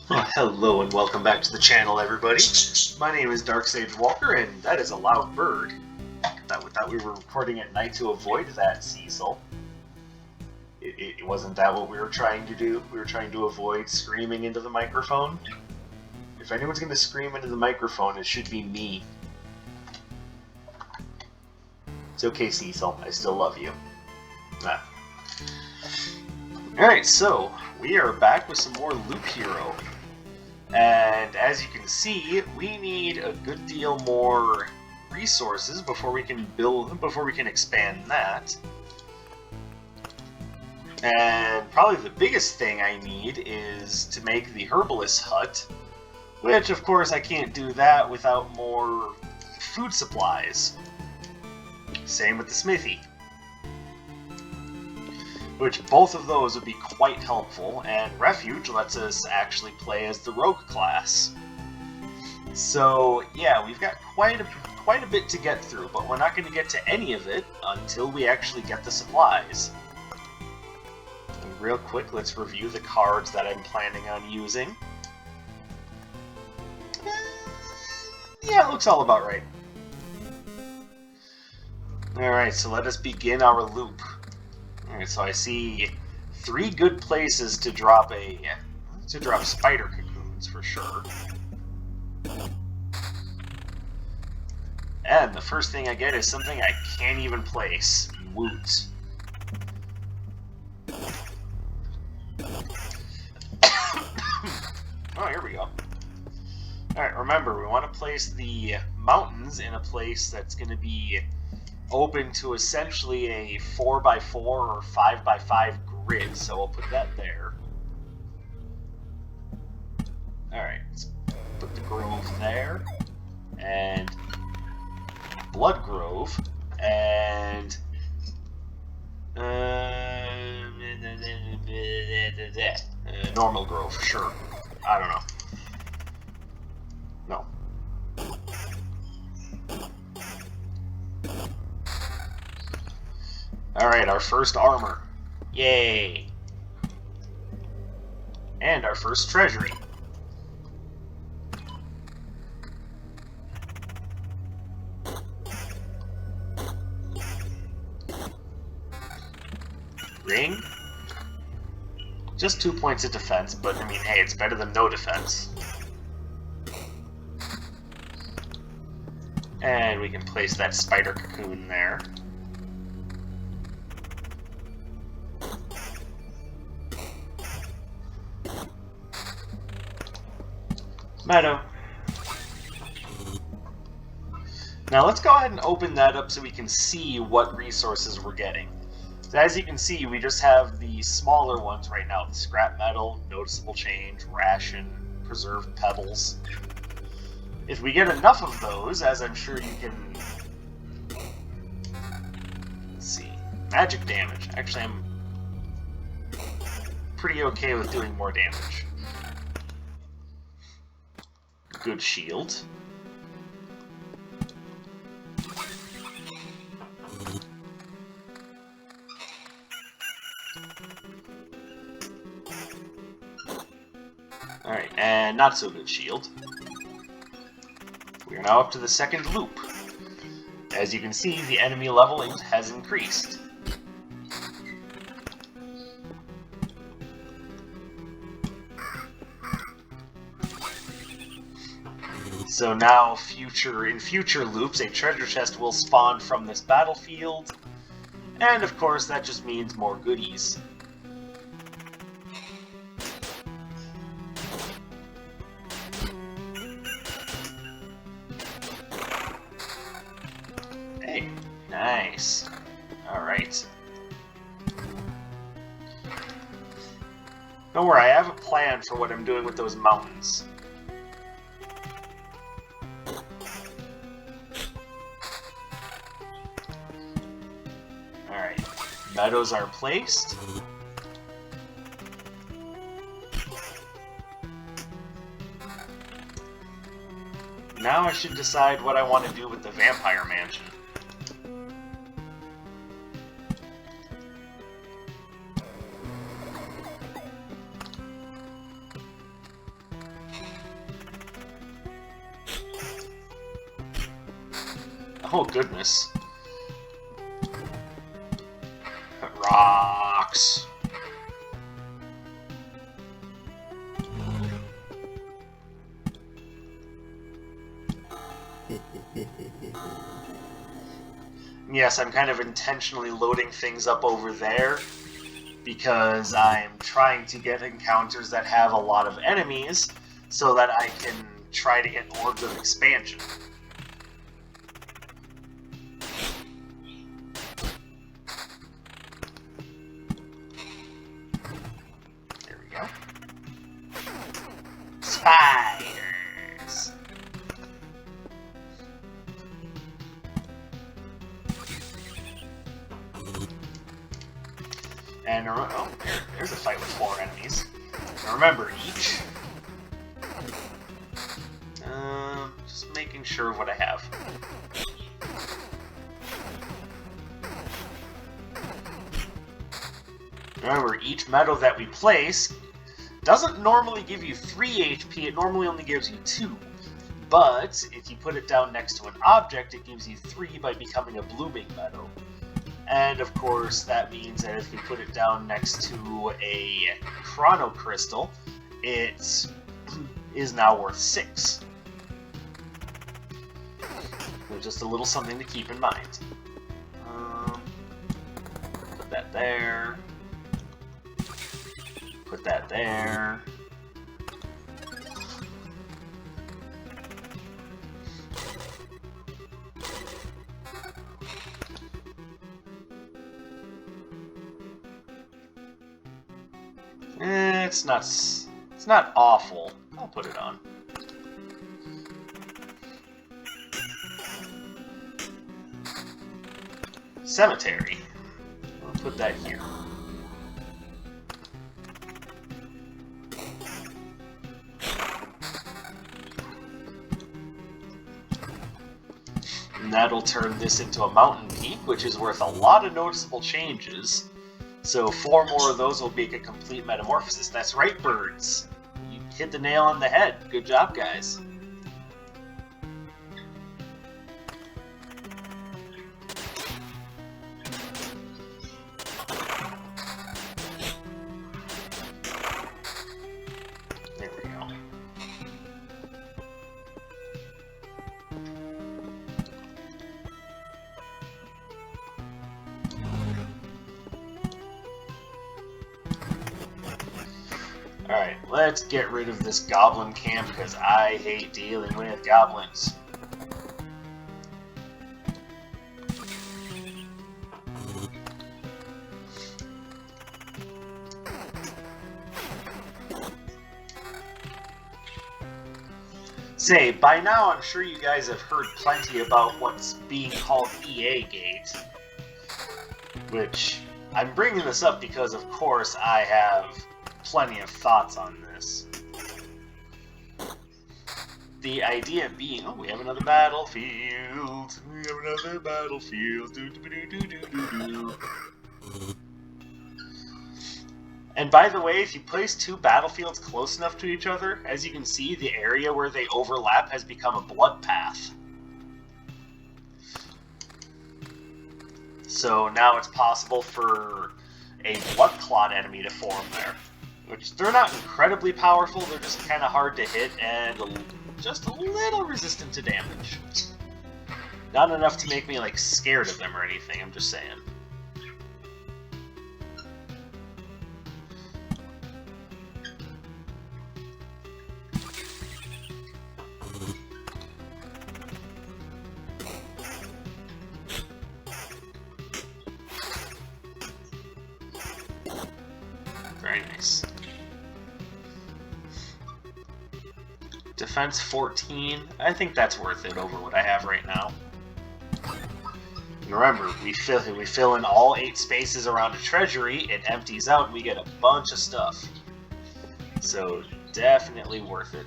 Well, hello and welcome back to the channel, everybody. My name is Dark Sage Walker, and that is a loud bird. Thought we were recording at night to avoid that, Cecil. It wasn't that what we were trying to do? We were trying to avoid screaming into the microphone? If anyone's going to scream into the microphone, it should be me. It's okay, Cecil. I still love you. Alright, so we are back with some more Loop Hero. And as you can see, we need a good deal more resources before we can expand that. And probably the biggest thing I need is to make the Herbalist Hut, which of course I can't do that without more food supplies. Same with the Smithy. Which both of those would be quite helpful, and Refuge lets us actually play as the rogue class. So yeah, we've got quite a bit to get through, but we're not going to get to any of it until we actually get the supplies. And real quick, let's review the cards that I'm planning on using. Yeah, it looks all about right. Alright, so let us begin our loop. Alright, so I see 3 good places to drop spider cocoons for sure. And the first thing I get is something I can't even place. Woot. Oh, here we go. Alright, remember, we want to place the mountains in a place that's going to be open to essentially a 4x4 or 5x5 grid, so we'll put that there. Alright, let's put the grove there, and Blood Grove, and Normal Grove, sure. I don't know. No. Alright, our first armor. Yay! And our first treasury. Ring? Just 2 points of defense, but I mean, hey, it's better than no defense. And we can place that spider cocoon there. Meadow. Now let's go ahead and open that up so we can see what resources we're getting. So as you can see, we just have the smaller ones right now. The scrap metal, noticeable change, ration, preserved pebbles. If we get enough of those, as I'm sure you can... Let's see. Magic damage. Actually, I'm pretty okay with doing more damage. Good shield. Alright, and not so good shield. We are now up to the second loop. As you can see, the enemy level has increased. So now, in future loops, a treasure chest will spawn from this battlefield, and of course that just means more goodies. Hey, nice. Alright. Don't worry, I have a plan for what I'm doing with those mountains. Alright, meadows are placed. Now I should decide what I want to do with the vampire mansion. Oh, goodness. Rocks. Yes, I'm kind of intentionally loading things up over there because I'm trying to get encounters that have a lot of enemies so that I can try to get orbs of expansion. There we go. Spiders! And oh, there's a fight with 4 enemies. Now remember, each... just making sure of what I have. Remember, each medal that we place doesn't normally give you 3 HP, it normally only gives you 2. But, if you put it down next to an object, it gives you 3 by becoming a blooming meadow. And of course, that means that if you put it down next to a chrono crystal, it is now worth 6. So just a little something to keep in mind. Put that there. Put that there. It's not awful. I'll put it on. Cemetery. I'll put that here. And that'll turn this into a mountain peak, which is worth a lot of noticeable changes. So 4 more of those will make a complete metamorphosis. That's right, birds. You hit the nail on the head. Good job, guys. There we go. Alright, let's get rid of this goblin camp because I hate dealing with goblins. Say, by now I'm sure you guys have heard plenty about what's being called EA Gate. Which, I'm bringing this up because of course I have plenty of thoughts on this. The idea being, oh, we have another battlefield. We have another battlefield. Do. And by the way, if you place 2 battlefields close enough to each other, as you can see, the area where they overlap has become a blood path. So now it's possible for a blood clot enemy to form there. Which, they're not incredibly powerful, they're just kind of hard to hit and just a little resistant to damage. Not enough to make me, like, scared of them or anything, I'm just saying. Very nice. Defense 14, I think that's worth it over what I have right now. And remember, we fill in all 8 spaces around a treasury, it empties out, and we get a bunch of stuff. So, definitely worth it.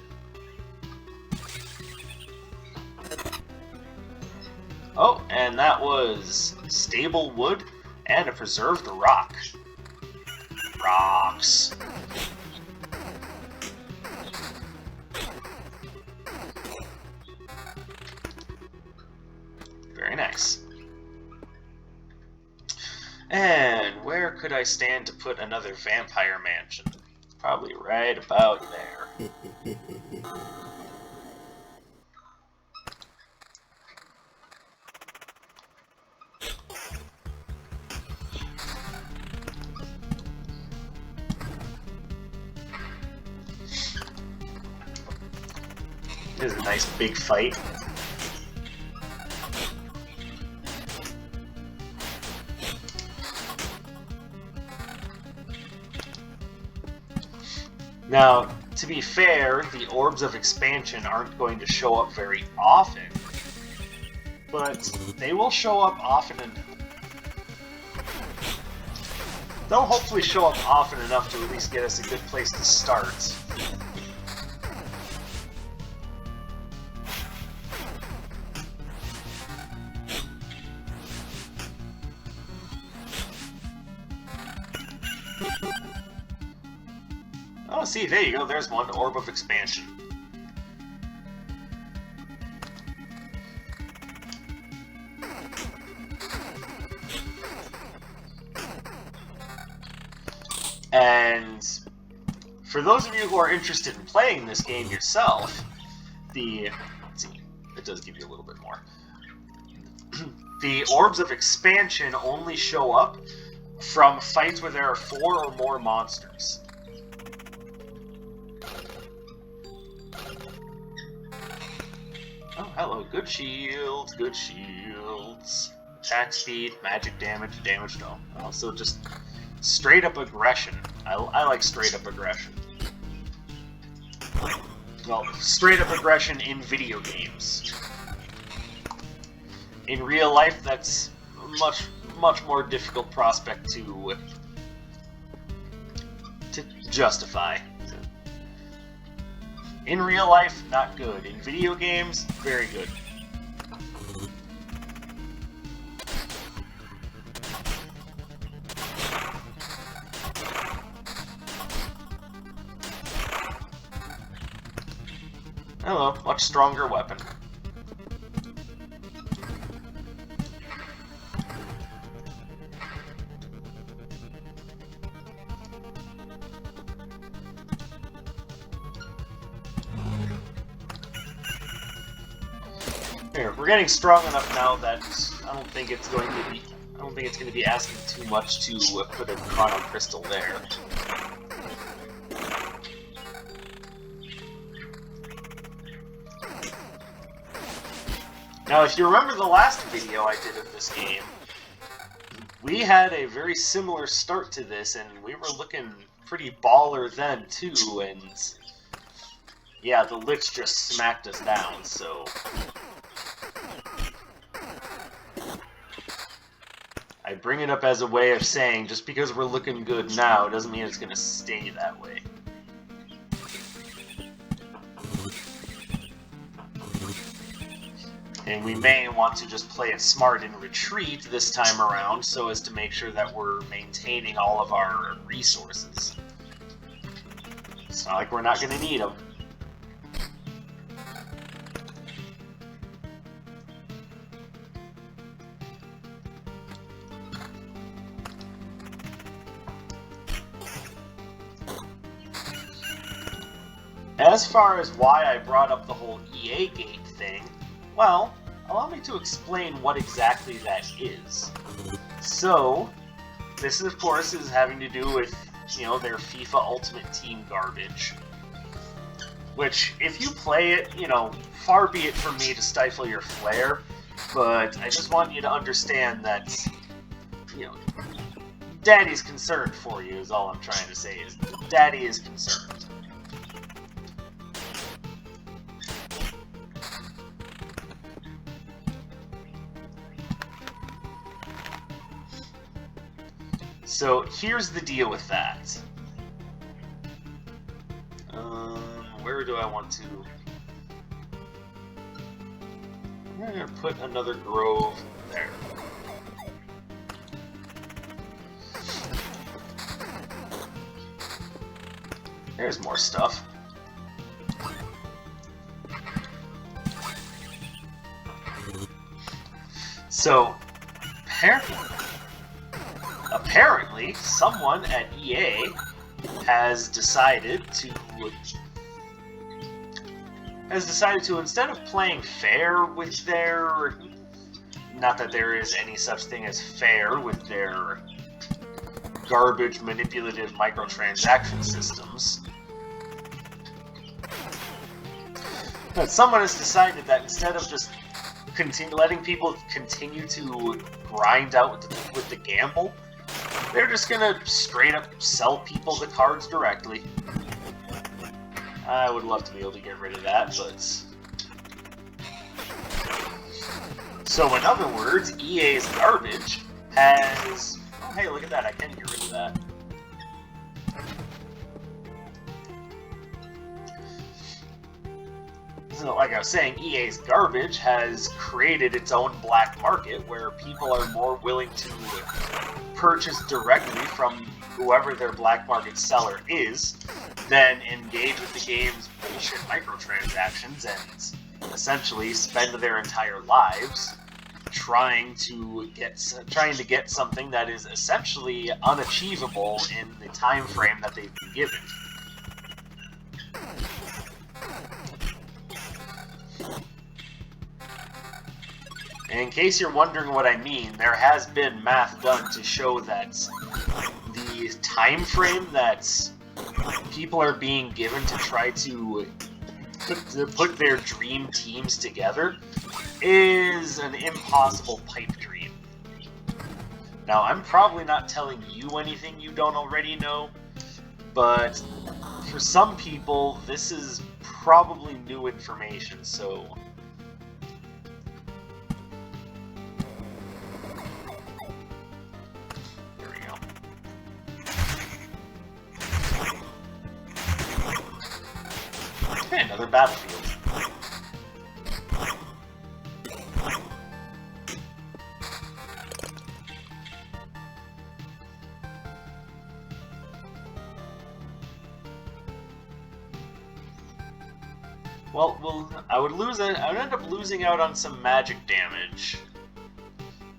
Oh, and that was stable wood and a preserved rock. Rocks. Very Nice. And where could I stand to put another vampire mansion? Probably right about there. This is a nice big fight. Now, to be fair, the orbs of expansion aren't going to show up very often, but they will show up often and they'll hopefully show up often enough to at least get us a good place to start. Oh, see, there you go, there's one, Orb of Expansion. And for those of you who are interested in playing this game yourself, let's see, it does give you a little bit more. The Orbs of Expansion only show up from fights where there are 4 or more monsters. Oh, hello. Good shields, good shields. Attack speed, magic damage, damage no. Also just straight up aggression. I like straight up aggression. Well, straight up aggression in video games. In real life, that's much more difficult prospect to justify. In real life, not good. In video games, very good. Hello, much stronger weapon. Here, we're getting strong enough now that I don't think it's going to be asking too much to put a chrono crystal there. Now, if you remember the last video I did of this game, we had a very similar start to this, and we were looking pretty baller then, too, and yeah, the Lich just smacked us down, so I bring it up as a way of saying, just because we're looking good now, doesn't mean it's going to stay that way. And we may want to just play it smart and retreat this time around, so as to make sure that we're maintaining all of our resources. It's not like we're not going to need them. As far as why I brought up the whole EA gate thing, well, allow me to explain what exactly that is. So, this of course is having to do with, you know, their FIFA Ultimate Team garbage. Which, if you play it, you know, far be it from me to stifle your flair, but I just want you to understand that, you know, Daddy's concerned for you is all I'm trying to say, is Daddy is concerned. So here's the deal with that. Where do I want to? I'm going to put another grove there. There's more stuff. So, apparently, someone at EA has decided to instead of playing fair with their, not that there is any such thing as fair with their garbage manipulative microtransaction systems, but someone has decided that instead of just letting people continue to grind out with the gamble, they're just gonna straight up sell people the cards directly. I would love to be able to get rid of that, but... So in other words, EA's garbage has... Oh, hey, look at that, I can get rid of that. So, like I was saying, EA's garbage has created its own black market where people are more willing to purchase directly from whoever their black market seller is than engage with the game's bullshit microtransactions and essentially spend their entire lives trying to get something that is essentially unachievable in the time frame that they've been given. And in case you're wondering what I mean, there has been math done to show that the time frame that people are being given to try to put their dream teams together is an impossible pipe dream. Now, I'm probably not telling you anything you don't already know, but for some people, this is probably new information, so... There we go. Okay, another battlefield. Well, I would end up losing out on some magic damage,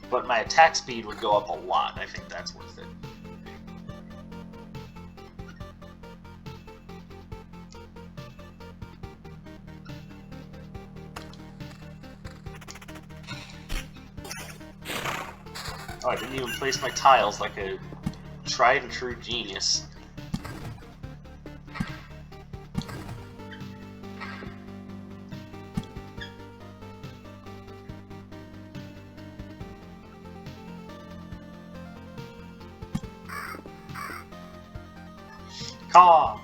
but my attack speed would go up a lot. I think that's worth it. Oh, I didn't even place my tiles like a tried and true genius. Calm.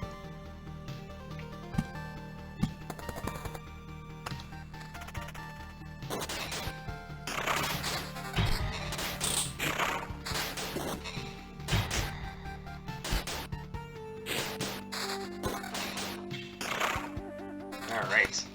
All right.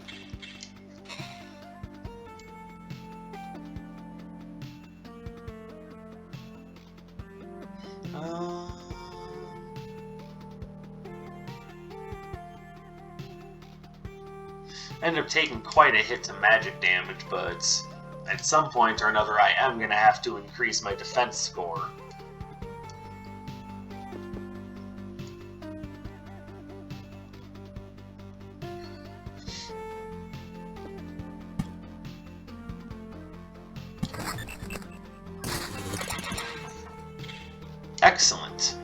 I ended up taking quite a hit to magic damage, but at some point or another I am going to have to increase my defense score. Excellent.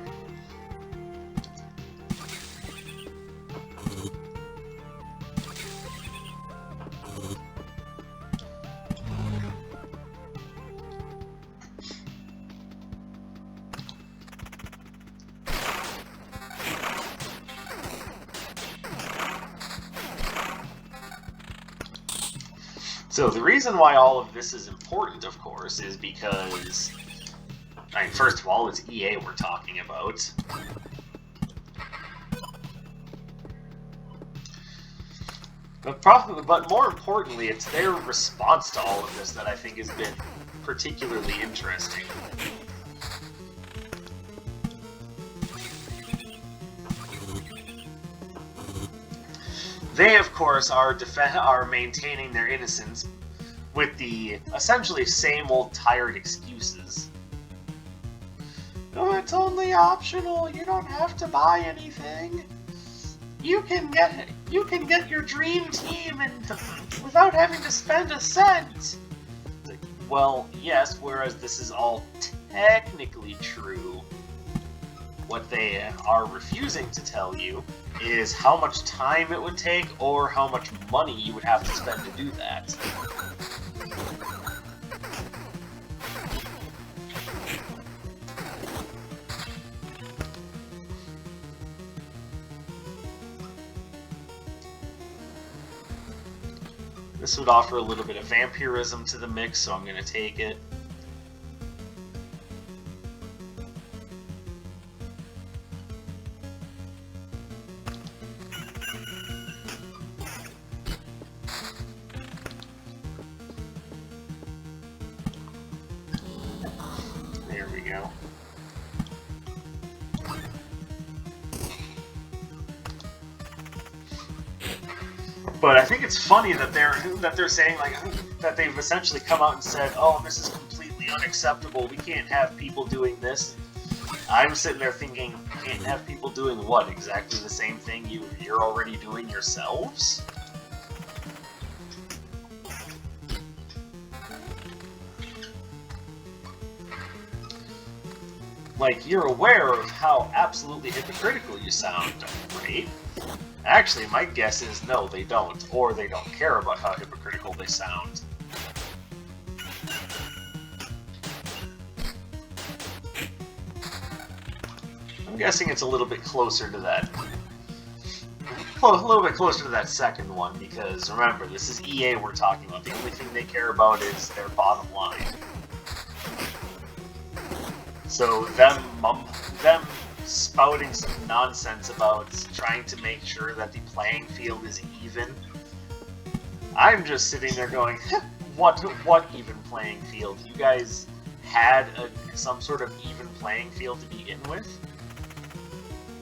So the reason why all of this is important, of course, is because, I mean, first of all, it's EA we're talking about. But more importantly, it's their response to all of this that I think has been particularly interesting. They, of course, are maintaining their innocence with the essentially same old tired excuses. Oh, it's only optional. You don't have to buy anything. You can get your dream team and without having to spend a cent. Well, yes, whereas this is all technically true. What they are refusing to tell you is how much time it would take or how much money you would have to spend to do that. This would offer a little bit of vampirism to the mix, so I'm going to take it. There we go. But I think it's funny that they're saying like that they've essentially come out and said, "Oh, this is completely unacceptable. We can't have people doing this." I'm sitting there thinking, can't have people doing what? Exactly the same thing you're already doing yourselves? Like, you're aware of how absolutely hypocritical you sound, right? Actually, my guess is no, they don't. Or they don't care about how hypocritical they sound. I'm guessing it's a little bit closer to that. A little bit closer to that second one, because remember, this is EA we're talking about. The only thing they care about is their bottom line. So them spouting some nonsense about trying to make sure that the playing field is even. I'm just sitting there going, what even playing field? You guys had some sort of even playing field to begin with?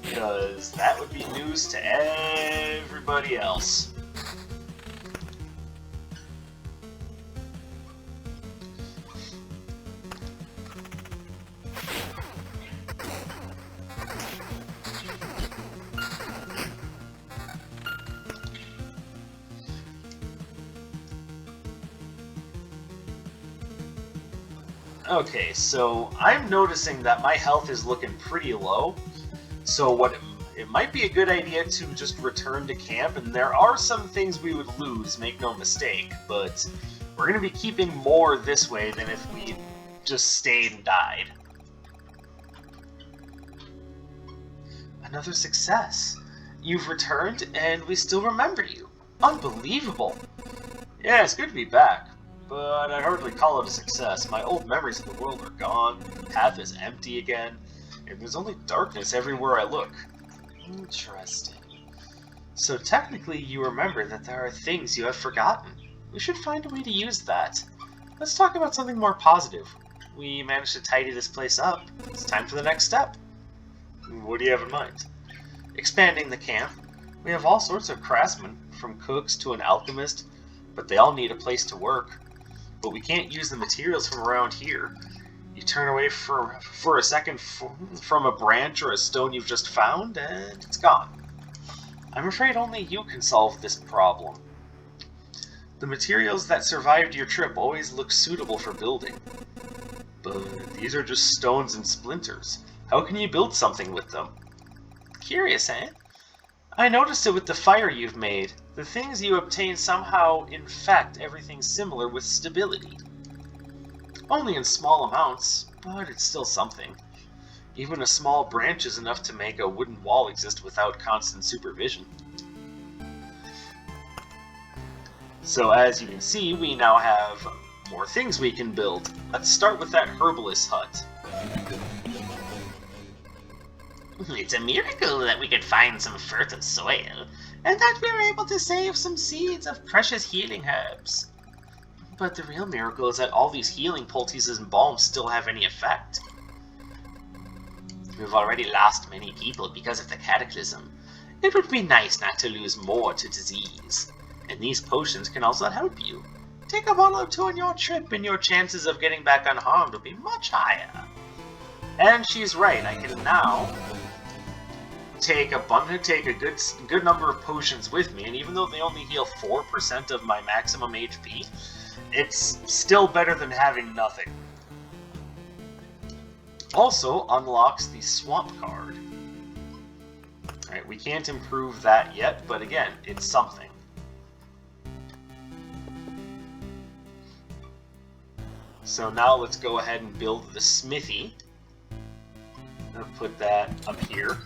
Because that would be news to everybody else. Okay, so I'm noticing that my health is looking pretty low, so it might be a good idea to just return to camp, and there are some things we would lose, make no mistake, but we're going to be keeping more this way than if we just stayed and died. Another success. You've returned, and we still remember you. Unbelievable. Yeah, it's good to be back. But I'd hardly call it a success. My old memories of the world are gone, the path is empty again, and there's only darkness everywhere I look. Interesting. So technically you remember that there are things you have forgotten. We should find a way to use that. Let's talk about something more positive. We managed to tidy this place up. It's time for the next step. What do you have in mind? Expanding the camp. We have all sorts of craftsmen, from cooks to an alchemist, but they all need a place to work. But we can't use the materials from around here. You turn away for a second from a branch or a stone you've just found, and it's gone. I'm afraid only you can solve this problem. The materials that survived your trip always look suitable for building. But these are just stones and splinters. How can you build something with them? Curious, eh? I noticed it with the fire you've made. The things you obtain somehow infect everything similar with stability. Only in small amounts, but it's still something. Even a small branch is enough to make a wooden wall exist without constant supervision. So as you can see, we now have more things we can build. Let's start with that Herbalist Hut. It's a miracle that we could find some fertile soil, and that we were able to save some seeds of precious healing herbs. But the real miracle is that all these healing poultices and balms still have any effect. We've already lost many people because of the cataclysm. It would be nice not to lose more to disease, and these potions can also help you. take a bottle or two on your trip and your chances of getting back unharmed will be much higher. And she's right, I can now take a good number of potions with me, and even though they only heal 4% of my maximum HP, it's still better than having nothing. Also unlocks the swamp card. Alright, we can't improve that yet, but again, it's something. So now let's go ahead and build the Smithy. I'll put that up here.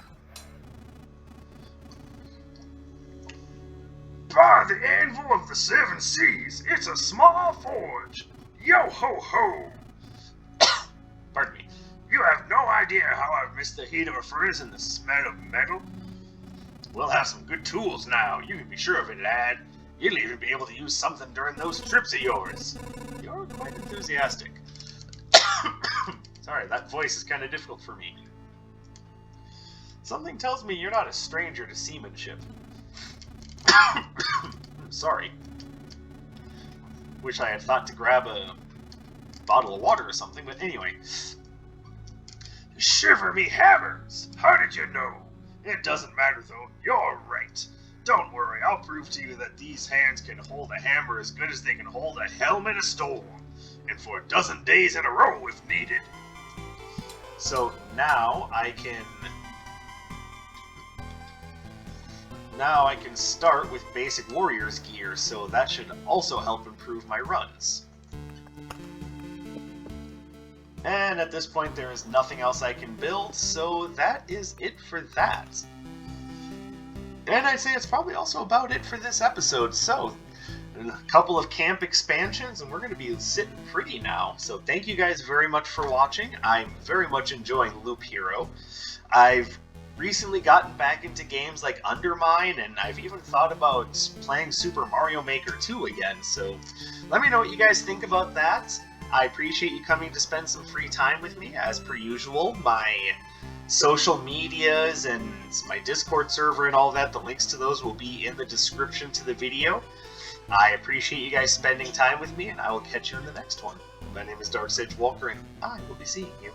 By the anvil of the seven seas, it's a small forge. Yo ho ho! Pardon me. You have no idea how I've missed the heat of a furnace and the smell of metal. We'll have some good tools now, you can be sure of it, lad. You'll even be able to use something during those trips of yours. You're quite enthusiastic. Sorry, that voice is kind of difficult for me. Something tells me you're not a stranger to seamanship. Sorry. Wish I had thought to grab a bottle of water or something, but anyway. Shiver me hammers! How did you know? It doesn't matter though, you're right. Don't worry, I'll prove to you that these hands can hold a hammer as good as they can hold a helm in a storm. And for a dozen days in a row if needed. So now I can start with basic warrior's gear, so that should also help improve my runs. And at this point there is nothing else I can build, so that is it for that. And I'd say it's probably also about it for this episode, so a couple of camp expansions and we're going to be sitting pretty now. So thank you guys very much for watching. I'm very much enjoying Loop Hero. I've recently gotten back into games like Undermine, and I've even thought about playing Super Mario Maker 2 again, so let me know what you guys think about that. I appreciate you coming to spend some free time with me, as per usual. My social medias and my Discord server and all that, the links to those will be in the description to the video. I appreciate you guys spending time with me, and I will catch you in the next one. My name is Dark Sage Walker, and I will be seeing you